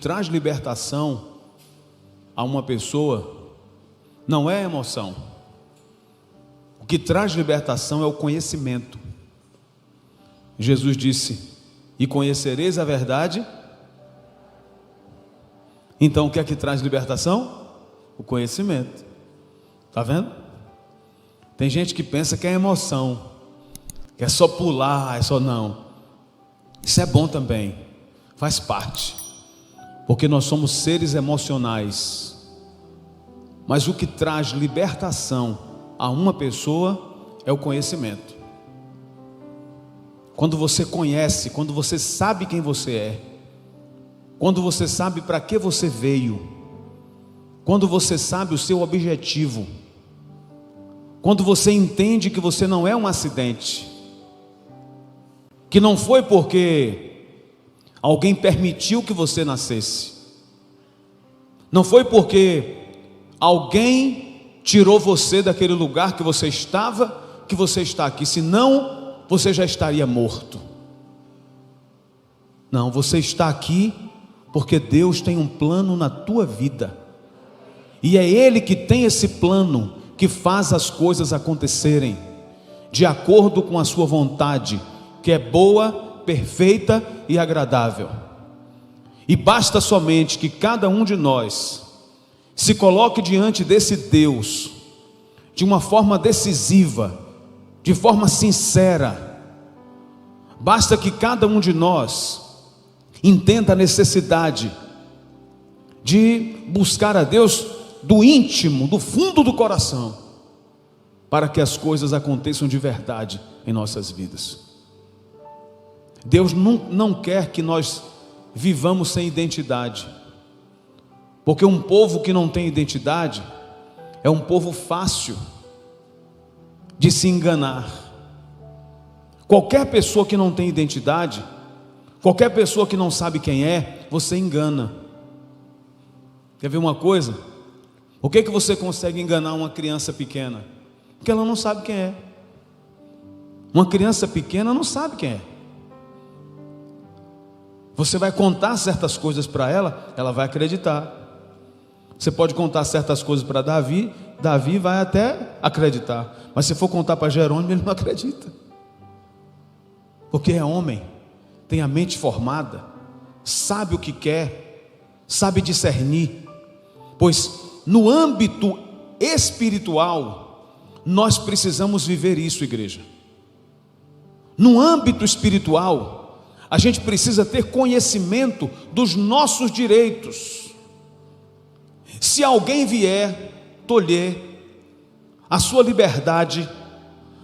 traz libertação a uma pessoa não é a emoção. O que traz libertação é o conhecimento. Jesus disse: e conhecereis a verdade. Então o que é que traz libertação? O conhecimento. Está vendo? Tem gente que pensa que é emoção, que é só pular, é só não. Isso é bom também, faz parte, porque nós somos seres emocionais. Mas o que traz libertação a uma pessoa é o conhecimento. Quando você conhece, quando você sabe quem você é, quando você sabe para que você veio, quando você sabe o seu objetivo, quando você entende que você não é um acidente, que não foi porque alguém permitiu que você nascesse, não foi porque alguém tirou você daquele lugar que você estava, que você está aqui, senão você já estaria morto. Não, você está aqui porque Deus tem um plano na tua vida, e é Ele que tem esse plano, que faz as coisas acontecerem de acordo com a sua vontade, que é boa, perfeita e agradável. E basta somente que cada um de nós se coloque diante desse Deus de uma forma decisiva, de forma sincera. Basta que cada um de nós entenda a necessidade de buscar a Deus do íntimo, do fundo do coração, para que as coisas aconteçam de verdade em nossas vidas. Deus não quer que nós vivamos sem identidade, porque um povo que não tem identidade é um povo fácil de se enganar. Qualquer pessoa que não tem identidade, qualquer pessoa que não sabe quem é, você engana. Quer ver uma coisa? Por que você consegue enganar uma criança pequena? Porque ela não sabe quem é. Uma criança pequena não sabe quem é. Você vai contar certas coisas para ela, ela vai acreditar. Você pode contar certas coisas para Davi, Davi vai até acreditar. Mas se for contar para Jerônimo, ele não acredita. Porque é homem, tem a mente formada, sabe o que quer, sabe discernir. Pois no âmbito espiritual, nós precisamos viver isso, igreja. No âmbito espiritual, a gente precisa ter conhecimento dos nossos direitos. Se alguém vier tolher a sua liberdade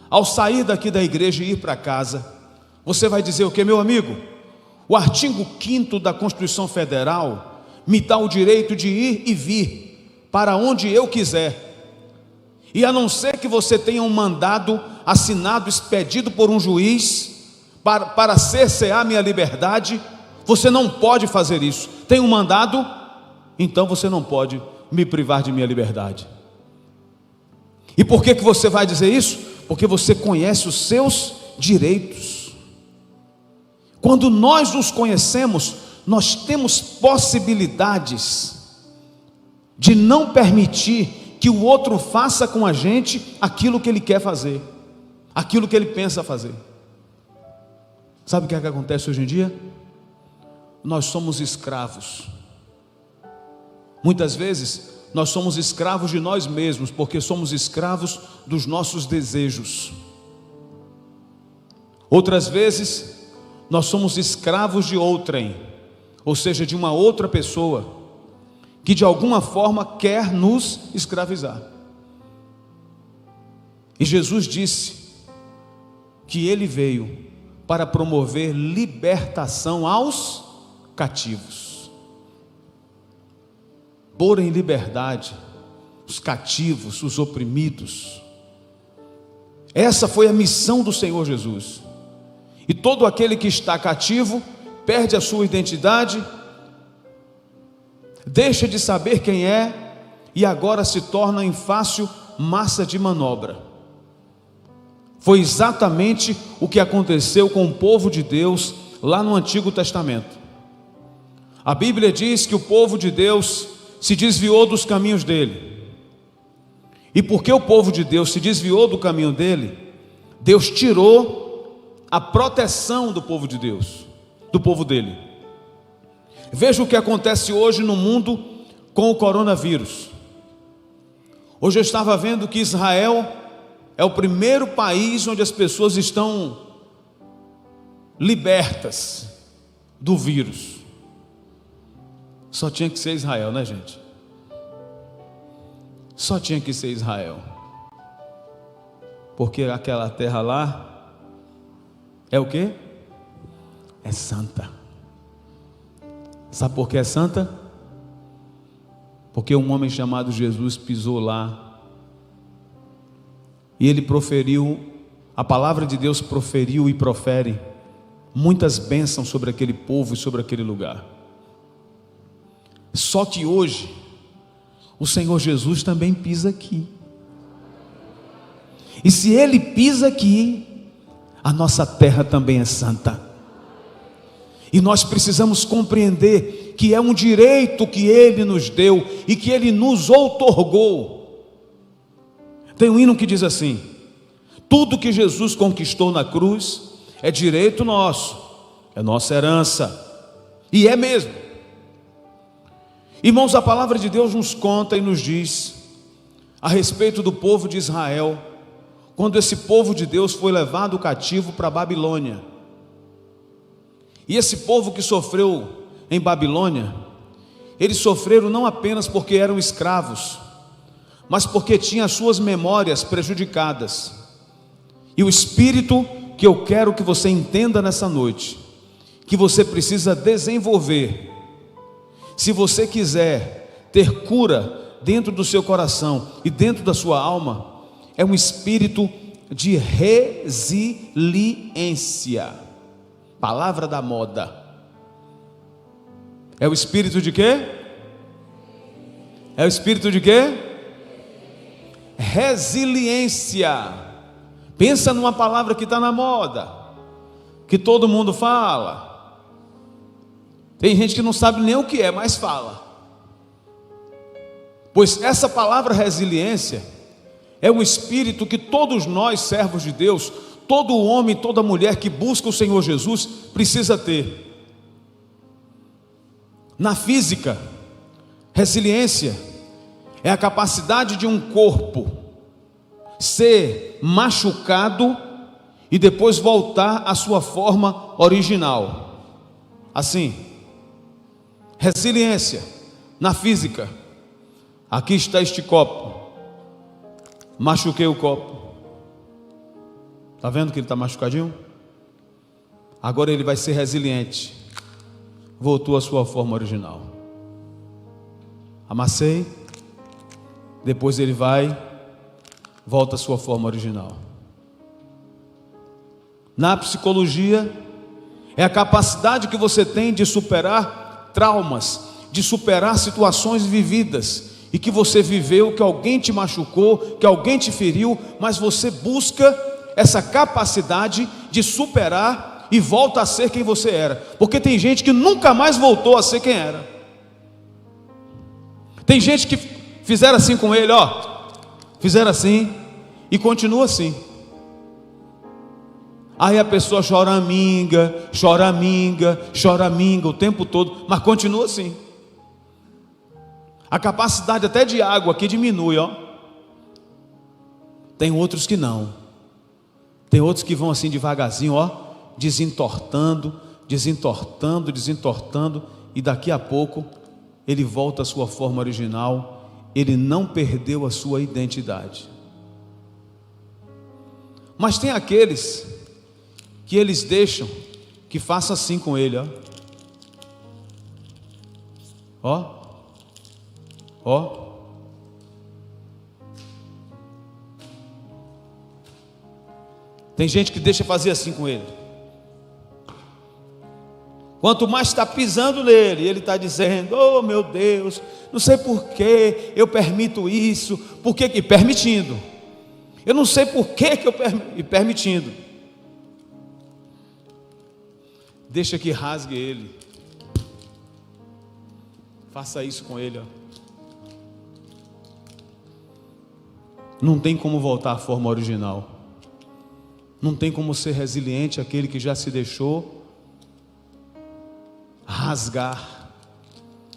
ao sair daqui da igreja e ir para casa, você vai dizer o que, meu amigo? O artigo 5º da Constituição Federal me dá o direito de ir e vir para onde eu quiser, e a não ser que você tenha um mandado assinado, expedido por um juiz para cercear minha liberdade, você não pode fazer isso. Tem um mandado, então você não pode me privar de minha liberdade. E por que você vai dizer isso? Porque você conhece os seus direitos. Quando nós nos conhecemos, nós temos possibilidades de não permitir que o outro faça com a gente aquilo que ele quer fazer, aquilo que ele pensa fazer. Sabe o que é que acontece hoje em dia? Nós somos escravos. Muitas vezes nós somos escravos de nós mesmos, porque somos escravos dos nossos desejos. Outras vezes nós somos escravos de outrem, ou seja, de uma outra pessoa que de alguma forma quer nos escravizar. E Jesus disse que Ele veio para promover libertação aos cativos, pôr em liberdade os cativos, os oprimidos. Essa foi a missão do Senhor Jesus. E todo aquele que está cativo perde a sua identidade, deixa de saber quem é e agora se torna em fácil massa de manobra. Foi exatamente o que aconteceu com o povo de Deus lá no Antigo Testamento. A Bíblia diz que o povo de Deus se desviou dos caminhos dele. E porque o povo de Deus se desviou do caminho dele, Deus tirou a proteção do povo de Deus, do povo dele. Veja o que acontece hoje no mundo com o coronavírus. Hoje eu estava vendo que Israel é o primeiro país onde as pessoas estão libertas do vírus. Só tinha que ser Israel, né, gente? Só tinha que ser Israel. Porque aquela terra lá é o quê? É santa. Sabe por que é santa? Porque um homem chamado Jesus pisou lá e ele proferiu, a palavra de Deus proferiu e profere muitas bênçãos sobre aquele povo e sobre aquele lugar. Só que hoje o Senhor Jesus também pisa aqui. E se Ele pisa aqui, a nossa terra também é santa. E nós precisamos compreender que é um direito que Ele nos deu e que Ele nos outorgou. Tem um hino que diz assim: tudo que Jesus conquistou na cruz é direito nosso, é nossa herança. E é mesmo. Irmãos, a palavra de Deus nos conta e nos diz a respeito do povo de Israel, quando esse povo de Deus foi levado cativo para a Babilônia. E esse povo que sofreu em Babilônia, eles sofreram não apenas porque eram escravos, mas porque tinham as suas memórias prejudicadas. E o espírito que eu quero que você entenda nessa noite, que você precisa desenvolver, se você quiser ter cura dentro do seu coração e dentro da sua alma, é um espírito de resiliência. Palavra da moda. É o espírito de quê? É o espírito de quê? Resiliência. Pensa numa palavra que está na moda, que todo mundo fala. Tem gente que não sabe nem o que é, mas fala. Pois essa palavra resiliência é um espírito que todos nós, servos de Deus, todo homem, toda mulher que busca o Senhor Jesus precisa ter. Na física, resiliência é a capacidade de um corpo ser machucado e depois voltar à sua forma original. Assim, resiliência na física. Aqui está este copo. Machuquei o copo. Está vendo que ele está machucadinho? Agora ele vai ser resiliente. Voltou à sua forma original. Amassei. Depois ele volta à sua forma original. Na psicologia, é a capacidade que você tem de superar traumas, de superar situações vividas, e que você viveu, que alguém te machucou, que alguém te feriu, mas você busca essa capacidade de superar e volta a ser quem você era. Porque tem gente que nunca mais voltou a ser quem era. Tem gente que fizeram assim com ele, fizeram assim e continua assim. Aí a pessoa choraminga o tempo todo, mas continua assim. A capacidade até de água aqui diminui, Tem outros que não. Tem outros que vão assim devagarzinho, desentortando, e daqui a pouco ele volta à sua forma original. Ele não perdeu a sua identidade. Mas tem aqueles que eles deixam que faça assim com ele, Tem gente que deixa fazer assim com ele. Quanto mais está pisando nele, ele está dizendo: oh meu Deus, não sei por que eu permito isso. Por que permitindo? Eu não sei por que eu permitindo. Deixa que rasgue ele. Faça isso com ele, ó. Não tem como voltar à forma original. Não tem como ser resiliente aquele que já se deixou rasgar,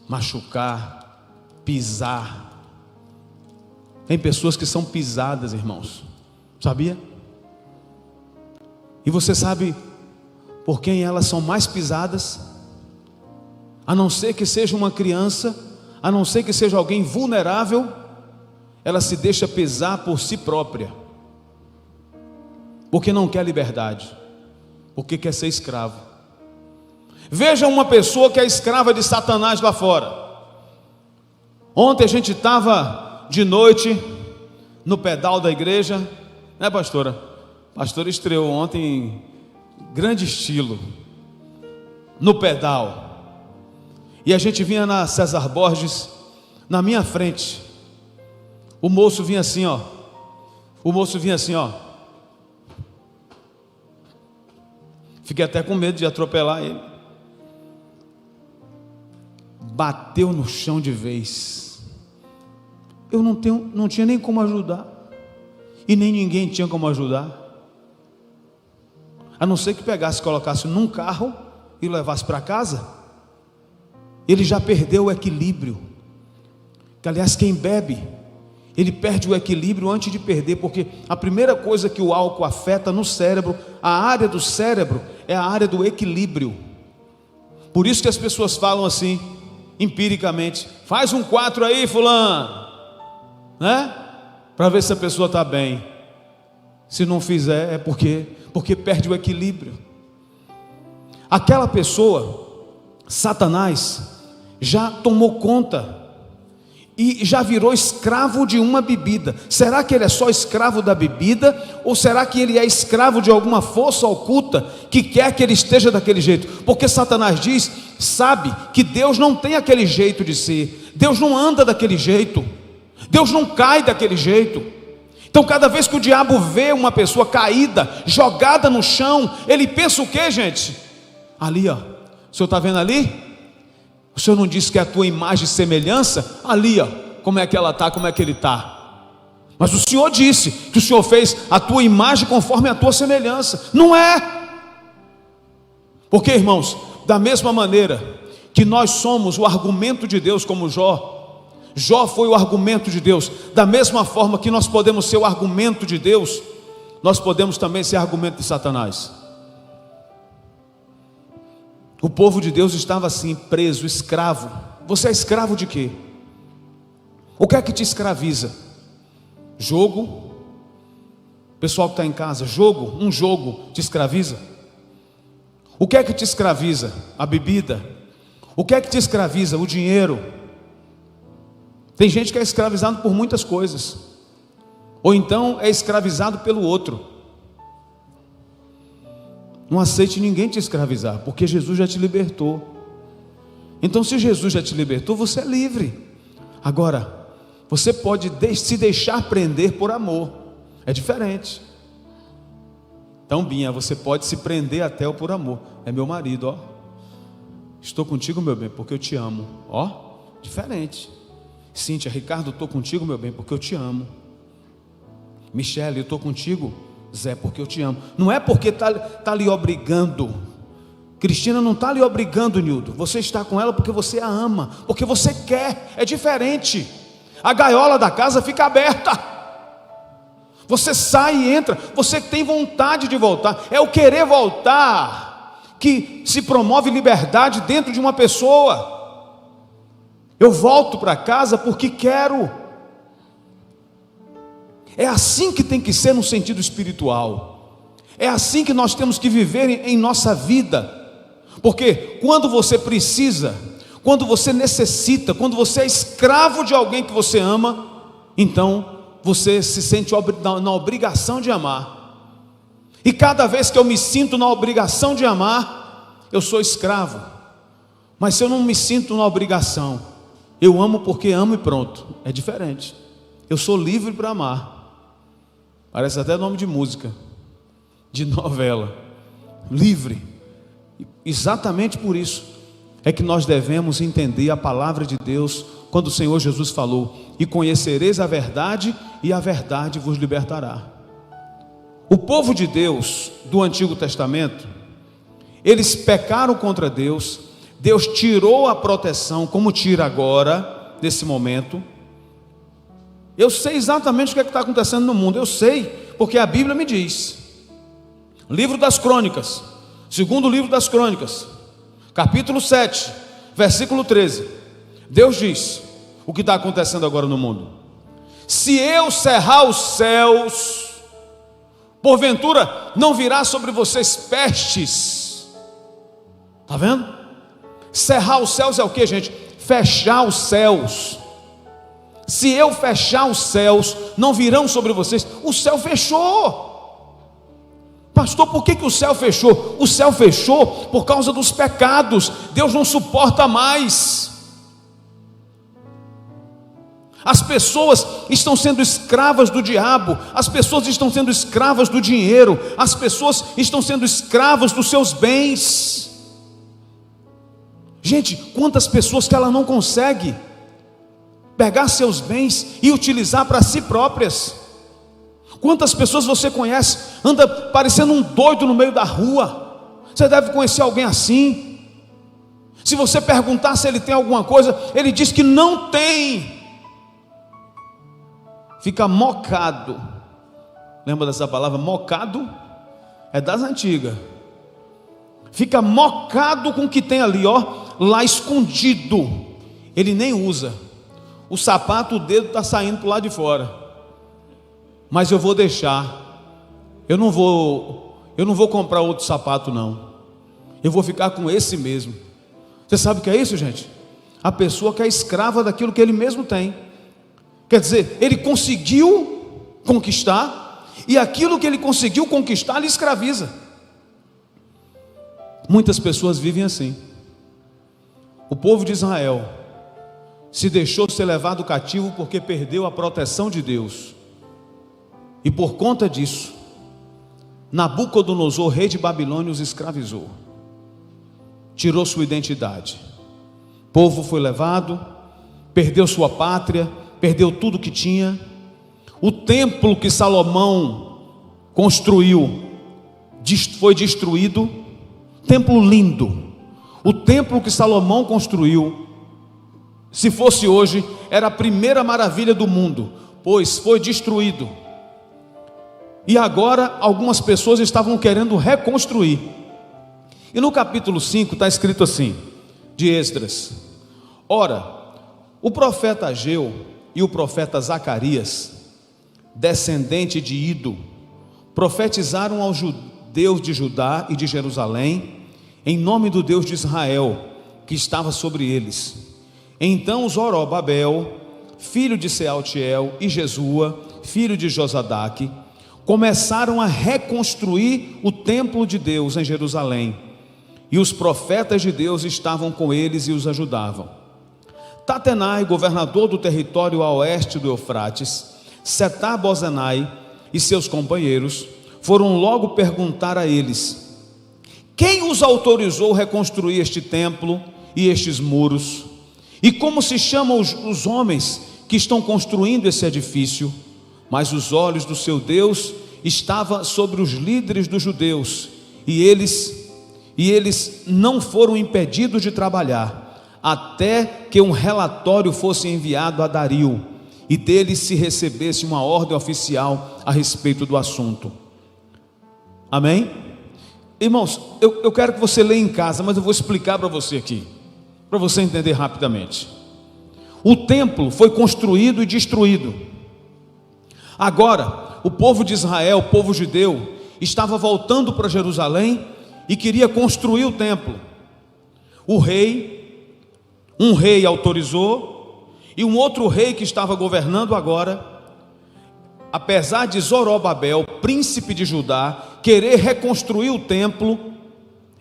machucar, pisar. Tem pessoas que são pisadas, irmãos. Sabia? E você sabe por quem elas são mais pisadas? A não ser que seja uma criança, a não ser que seja alguém vulnerável, ela se deixa pisar por si própria, porque não quer liberdade, porque quer ser escravo. Veja uma pessoa que é escrava de Satanás lá fora. Ontem a gente estava de noite no pedal da igreja, né, pastora? A pastora estreou ontem em grande estilo, no pedal. E a gente vinha na César Borges, na minha frente. O moço vinha assim, ó. O moço vinha assim, ó. Fiquei até com medo de atropelar ele. Bateu no chão de vez. Eu não tinha nem como ajudar. E nem ninguém tinha como ajudar. A não ser que pegasse, colocasse num carro e levasse para casa. Ele já perdeu o equilíbrio. Que, aliás, quem bebe, ele perde o equilíbrio antes de perder, porque a primeira coisa que o álcool afeta no cérebro, a área do cérebro, é a área do equilíbrio. Por isso que as pessoas falam assim, empiricamente: faz um 4 aí, fulano, né? Para ver se a pessoa está bem. Se não fizer, é porque perde o equilíbrio. Aquela pessoa, Satanás, já tomou conta e já virou escravo de uma bebida. Será que ele é só escravo da bebida? Ou será que ele é escravo de alguma força oculta que quer que ele esteja daquele jeito? Porque Satanás sabe que Deus não tem aquele jeito de ser. Deus não anda daquele jeito. Deus não cai daquele jeito. Então cada vez que o diabo vê uma pessoa caída, jogada no chão, ele pensa o quê, gente? Ali, ó. O senhor está vendo ali? O senhor não disse que é a tua imagem e semelhança? Ali, ó, como é que ela está, como é que ele está. Mas o Senhor disse que o Senhor fez a tua imagem conforme a tua semelhança. Não é? Porque, irmãos, da mesma maneira que nós somos o argumento de Deus, como Jó foi o argumento de Deus, da mesma forma que nós podemos ser o argumento de Deus, nós podemos também ser argumento de Satanás. O povo de Deus estava assim, preso, escravo. Você é escravo de quê? O que é que te escraviza? Jogo? Pessoal que está em casa, um jogo te escraviza? O que é que te escraviza? A bebida? O que é que te escraviza? O dinheiro? Tem gente que é escravizado por muitas coisas, ou então é escravizado pelo outro. Não aceite ninguém te escravizar, porque Jesus já te libertou. Então, se Jesus já te libertou, você é livre. Agora, você pode se deixar prender por amor. É diferente. Então, Binha, você pode se prender até o por amor. É meu marido, ó. Estou contigo, meu bem, porque eu te amo. Ó, diferente. Cíntia, Ricardo, estou contigo, meu bem, porque eu te amo. Michele, eu estou contigo, Zé, porque eu te amo. Não é porque está lhe obrigando. Cristina não está lhe obrigando, Nildo. Você está com ela porque você a ama, porque você quer. É diferente. A gaiola da casa fica aberta. Você sai e entra. Você tem vontade de voltar. É o querer voltar que se promove liberdade dentro de uma pessoa. Eu volto para casa porque quero. É assim que tem que ser no sentido espiritual. É assim que nós temos que viver em nossa vida. Porque quando você precisa, quando você necessita, quando você é escravo de alguém que você ama, então você se sente na obrigação de amar. E cada vez que eu me sinto na obrigação de amar, eu sou escravo. Mas se eu não me sinto na obrigação, eu amo porque amo e pronto. É diferente. Eu sou livre para amar. Parece até nome de música, de novela. Livre. Exatamente por isso. é que nós devemos entender a palavra de Deus, quando o Senhor Jesus falou: e conhecereis a verdade, e a verdade vos libertará. O povo de Deus do Antigo Testamento, eles pecaram contra Deus, Deus tirou a proteção, como tira agora, nesse momento. Eu sei exatamente o que está acontecendo no mundo, eu sei, porque a Bíblia me diz. Livro das Crônicas, segundo livro das Crônicas, capítulo 7, versículo 13, Deus diz o que está acontecendo agora no mundo: se eu cerrar os céus, porventura não virá sobre vocês pestes. Está vendo? Cerrar os céus é o que, gente? Fechar os céus. Se eu fechar os céus, não virão sobre vocês. O céu fechou. Pastor, por que o céu fechou? O céu fechou por causa dos pecados. Deus não suporta mais. As pessoas estão sendo escravas do diabo, as pessoas estão sendo escravas do dinheiro, as pessoas estão sendo escravas dos seus bens. Gente, quantas pessoas que ela não consegue pegar seus bens e utilizar para si próprias. Quantas pessoas você conhece, anda parecendo um doido no meio da rua? Você deve conhecer alguém assim. Se você perguntar se ele tem alguma coisa, ele diz que não tem. Fica mocado. Lembra dessa palavra? Mocado? É das antigas. Fica mocado com o que tem ali, ó, lá escondido. Ele nem usa. O sapato, o dedo está saindo para o lado de fora. Mas eu vou deixar. Eu não vou comprar outro sapato, não. Eu vou ficar com esse mesmo. Você sabe o que é isso, gente? A pessoa que é escrava daquilo que ele mesmo tem. Quer dizer, ele conseguiu conquistar, e aquilo que ele conseguiu conquistar lhe escraviza. Muitas pessoas vivem assim. O povo de Israel se deixou ser levado cativo porque perdeu a proteção de Deus. E por conta disso, Nabucodonosor, rei de Babilônia, os escravizou. Tirou sua identidade. O povo foi levado, perdeu sua pátria, perdeu tudo que tinha. O templo que Salomão construiu foi destruído. Templo lindo. O templo que Salomão construiu, se fosse hoje, era a primeira maravilha do mundo, pois foi destruído. E agora algumas pessoas estavam querendo reconstruir. E no capítulo 5 está escrito assim, de Esdras: ora, o profeta Ageu e o profeta Zacarias, descendente de Ido, profetizaram aos judeus de Judá e de Jerusalém, em nome do Deus de Israel, que estava sobre eles. Então Zorobabel, filho de Sealtiel, e Jesua, filho de Josadaque, começaram a reconstruir o templo de Deus em Jerusalém, e os profetas de Deus estavam com eles e os ajudavam. Tatenai, governador do território a oeste do Eufrates, Setar-Bozenai e seus companheiros foram logo perguntar a eles: quem os autorizou a reconstruir este templo e estes muros? E como se chamam os homens que estão construindo esse edifício? Mas os olhos do seu Deus estavam sobre os líderes dos judeus, e eles não foram impedidos de trabalhar, até que um relatório fosse enviado a Dario, e dele se recebesse uma ordem oficial a respeito do assunto. Amém? Irmãos, eu quero que você leia em casa, mas eu vou explicar para você aqui, para você entender rapidamente. O templo foi construído e destruído. Agora, o povo de Israel, o povo judeu, estava voltando para Jerusalém e queria construir o templo. Um rei autorizou, e um outro rei que estava governando agora, apesar de Zorobabel, príncipe de Judá, querer reconstruir o templo,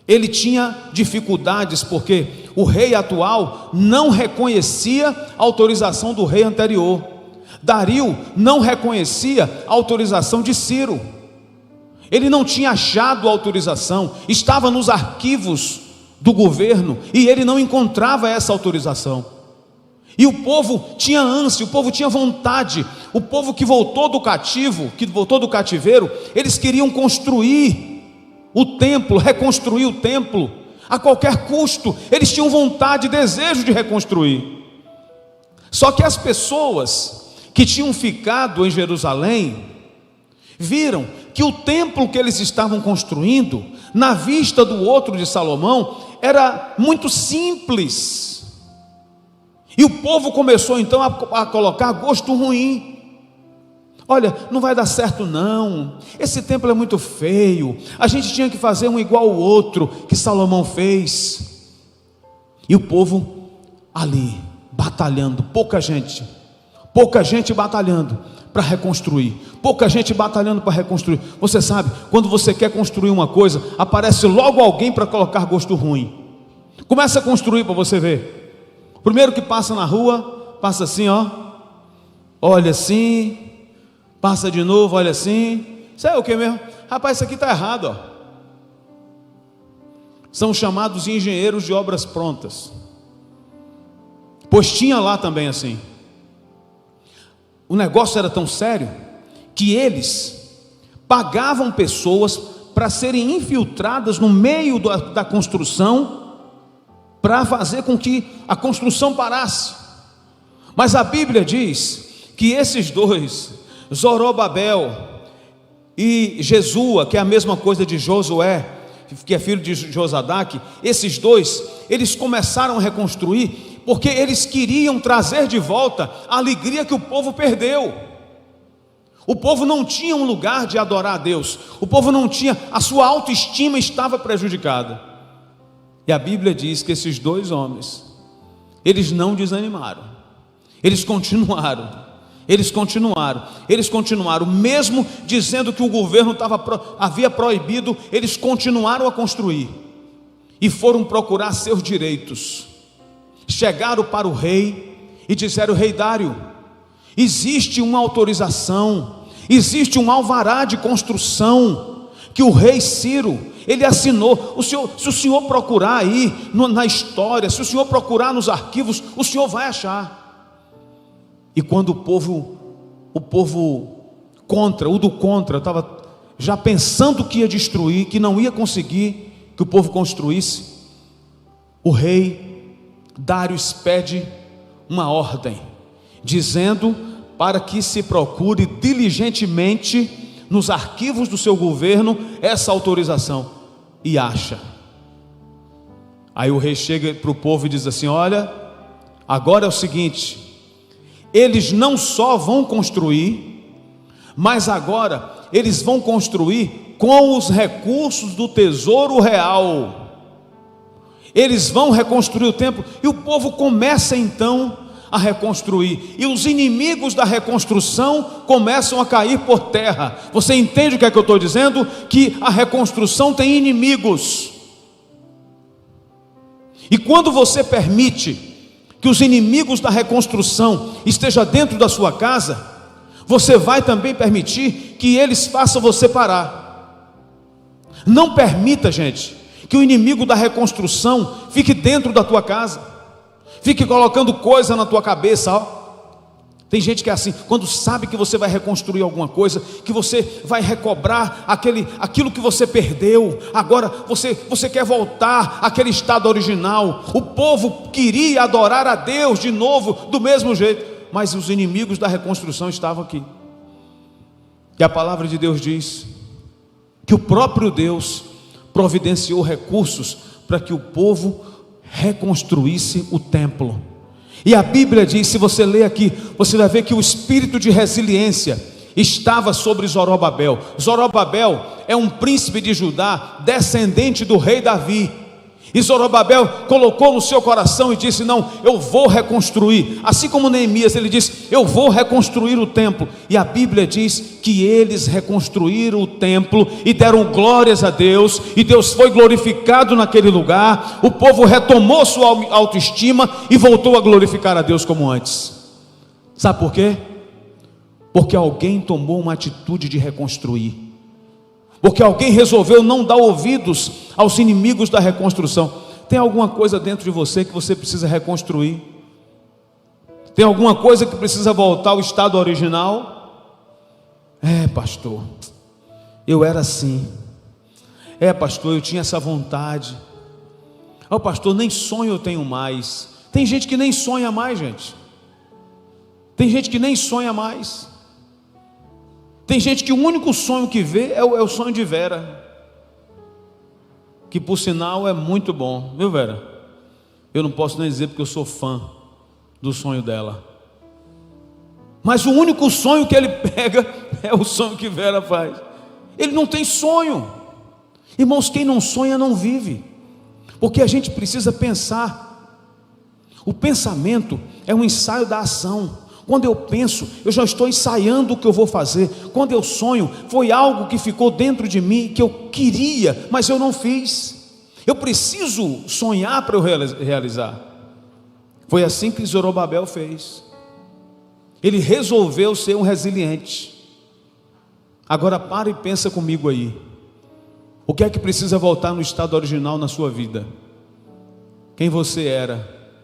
ele tinha dificuldades, porque o rei atual não reconhecia a autorização do rei anterior. Dario não reconhecia a autorização de Ciro. Ele não tinha achado a autorização, estava nos arquivos do governo, e ele não encontrava essa autorização. E o povo tinha ânsia, o povo tinha vontade. O povo que voltou do cativeiro, eles queriam construir o templo, reconstruir o templo a qualquer custo. Eles tinham vontade e desejo de reconstruir. Só que as pessoas que tinham ficado em Jerusalém viram que o templo que eles estavam construindo, na vista do outro de Salomão, era muito simples. E o povo começou então a colocar gosto ruim. Olha, não vai dar certo não, esse templo é muito feio, a gente tinha que fazer um igual ao outro que Salomão fez. E o povo ali, batalhando, pouca gente batalhando para reconstruir, pouca gente batalhando para reconstruir. Você sabe, quando você quer construir uma coisa, aparece logo alguém para colocar gosto ruim. Começa a construir para você ver. O primeiro que passa na rua, passa assim, ó, olha assim, passa de novo, olha assim. Isso é o que mesmo? Rapaz, isso aqui está errado, ó. São chamados engenheiros de obras prontas, pois tinha lá também assim. O negócio era tão sério que eles pagavam pessoas para serem infiltradas no meio da construção, para fazer com que a construção parasse. Mas a Bíblia diz que esses dois, Zorobabel e Jesua, que é a mesma coisa de Josué, que é filho de Josadaque, esses dois, eles começaram a reconstruir, porque eles queriam trazer de volta a alegria que o povo perdeu. O povo não tinha um lugar de adorar a Deus, o povo não tinha, a sua autoestima estava prejudicada. E a Bíblia diz que esses dois homens, eles não desanimaram, eles continuaram, mesmo dizendo que o governo havia proibido, eles continuaram a construir, e foram procurar seus direitos. Chegaram para o rei e disseram: rei Dário, existe uma autorização, existe um alvará de construção que o rei Ciro, ele assinou. Se o senhor procurar aí na história, se o senhor procurar nos arquivos, o senhor vai achar. E quando o povo do contra estava já pensando que ia destruir, que não ia conseguir que o povo construísse, o rei Dário expede uma ordem, dizendo para que se procure diligentemente nos arquivos do seu governo essa autorização, e acha. Aí o rei chega para o povo e diz assim: olha, agora é o seguinte, eles não só vão construir, mas agora eles vão construir com os recursos do tesouro real. Eles vão reconstruir o templo, e o povo começa então a reconstruir, e os inimigos da reconstrução começam a cair por terra. Você entende o que é que eu estou dizendo? Que a reconstrução tem inimigos, e quando você permite que os inimigos da reconstrução estejam dentro da sua casa, você vai também permitir que eles façam você parar. Não permita, gente, que o inimigo da reconstrução fique dentro da tua casa, fique colocando coisa na tua cabeça, ó. Tem gente que é assim, quando sabe que você vai reconstruir alguma coisa, que você vai recobrar aquilo que você perdeu, agora você quer voltar àquele estado original. O povo queria adorar a Deus de novo, do mesmo jeito, mas os inimigos da reconstrução estavam aqui. E a palavra de Deus diz que o próprio Deus providenciou recursos para que o povo reconstruísse o templo. E a Bíblia diz, se você ler aqui, você vai ver que o espírito de resiliência estava sobre Zorobabel. Zorobabel é um príncipe de Judá, descendente do rei Davi. E Zorobabel colocou no seu coração e disse: não, eu vou reconstruir. Assim como Neemias, ele disse: eu vou reconstruir o templo. E a Bíblia diz que eles reconstruíram o templo e deram glórias a Deus, e Deus foi glorificado naquele lugar. O povo retomou sua autoestima e voltou a glorificar a Deus como antes. Sabe por quê? Porque alguém tomou uma atitude de reconstruir, porque alguém resolveu não dar ouvidos aos inimigos da reconstrução. Tem alguma coisa dentro de você que você precisa reconstruir? Tem alguma coisa que precisa voltar ao estado original? Pastor, eu era assim. Pastor, eu tinha essa vontade. Pastor, nem sonho eu tenho mais. Tem gente que nem sonha mais, gente. Tem gente que nem sonha mais. Tem gente que o único sonho que vê é o sonho de Vera, que por sinal é muito bom, viu, Vera? Eu não posso nem dizer porque eu sou fã do sonho dela, mas o único sonho que ele pega é o sonho que Vera faz. Ele não tem sonho. Irmãos, quem não sonha não vive, porque a gente precisa pensar. O pensamento é um ensaio da ação. Quando eu penso, eu já estou ensaiando o que eu vou fazer. Quando eu sonho, foi algo que ficou dentro de mim, que eu queria, mas eu não fiz. Eu preciso sonhar para eu realizar. Foi assim que Zorobabel fez. Ele resolveu ser um resiliente. Agora para e pensa comigo aí. O que é que precisa voltar no estado original na sua vida? Quem você era?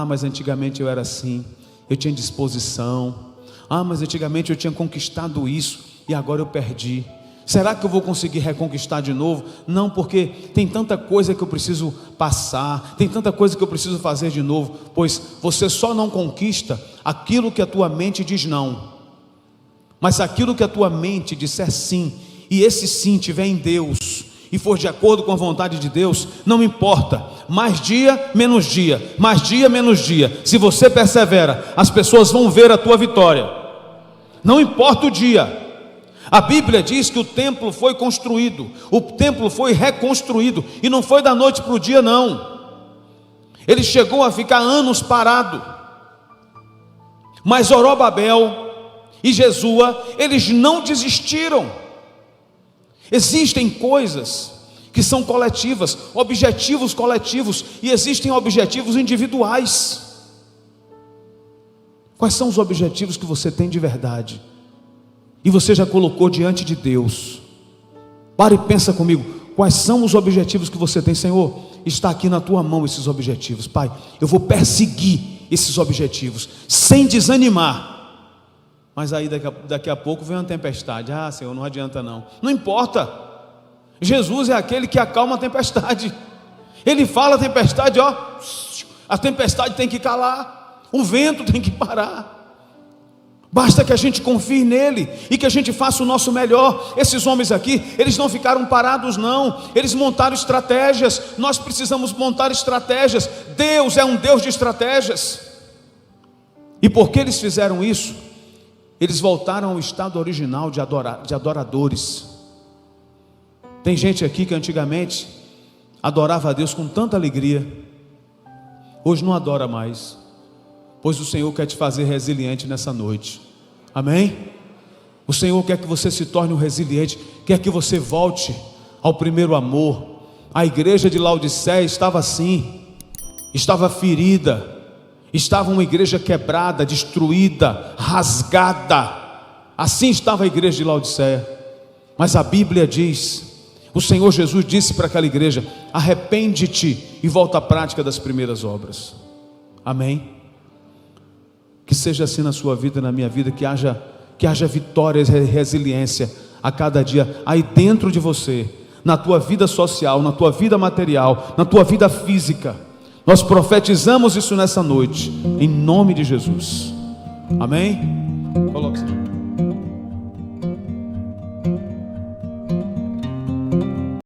Mas antigamente eu era assim. Eu tinha disposição. Mas antigamente eu tinha conquistado isso e agora eu perdi. Será que eu vou conseguir reconquistar de novo? Não, porque tem tanta coisa que eu preciso passar, tem tanta coisa que eu preciso fazer de novo. Pois você só não conquista aquilo que a tua mente diz não, mas aquilo que a tua mente disser sim, e esse sim estiver em Deus e for de acordo com a vontade de Deus, não importa, mais dia, menos dia, mais dia, menos dia, se você persevera, as pessoas vão ver a tua vitória, não importa o dia. A Bíblia diz que o templo foi construído, o templo foi reconstruído, e não foi da noite para o dia não, ele chegou a ficar anos parado, mas Zorobabel e Jesua, eles não desistiram. Existem coisas que são coletivas, objetivos coletivos, e existem objetivos individuais. Quais são os objetivos que você tem de verdade? E você já colocou diante de Deus? Para e pensa comigo, quais são os objetivos que você tem? Senhor, está aqui na tua mão esses objetivos. Pai, eu vou perseguir esses objetivos, sem desanimar. Mas aí daqui a pouco vem uma tempestade. Senhor, não adianta não. Não importa. Jesus é aquele que acalma a tempestade. Ele fala a tempestade, a tempestade tem que calar, o vento tem que parar. Basta que a gente confie nele e que a gente faça o nosso melhor. Esses homens aqui, eles não ficaram parados não, eles montaram estratégias. Nós precisamos montar estratégias. Deus é um Deus de estratégias. E porque eles fizeram isso, eles voltaram ao estado original de adoradores. Tem gente aqui que antigamente adorava a Deus com tanta alegria, hoje não adora mais, pois o Senhor quer te fazer resiliente nessa noite. Amém? O Senhor quer que você se torne um resiliente, quer que você volte ao primeiro amor. A igreja de Laodiceia estava assim, estava ferida, estava uma igreja quebrada, destruída, rasgada. Assim estava a igreja de Laodiceia. Mas a Bíblia diz, o Senhor Jesus disse para aquela igreja: arrepende-te e volta à prática das primeiras obras. Amém? Que seja assim na sua vida e na minha vida, que haja vitória e resiliência a cada dia aí dentro de você, na tua vida social, na tua vida material, na tua vida física. Nós profetizamos isso nessa noite, em nome de Jesus. Amém? Coloque-se.